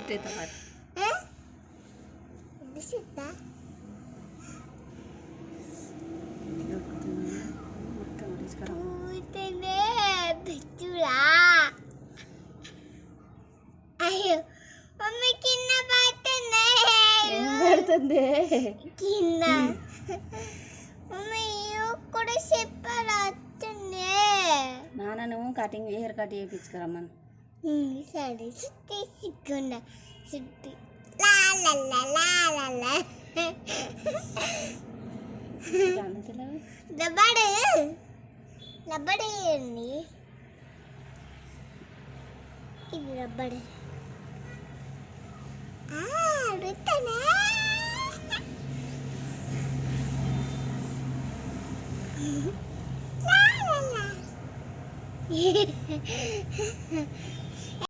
సుట్టేత మరి ఇది సుట్టా మొత్తం తీసుకురా పూతనే బిచ్చురా అయ్యో మమ్మీ కింద పడుతుంది ఏం పడుతుంది కింద మమ్మీ కూడా చెప్పరాస్తుంది నాన్న నువ్వు కటింగ్ హెయిర్ కట్ చేయించుకురమ్మను సరే చుట్టి సిగ్గుండా చుట్టి లా లా లా లా లా లా రబ్బడు రబ్బడు అండి ఇది రబ్బడు అడుగుతానా లా లా లా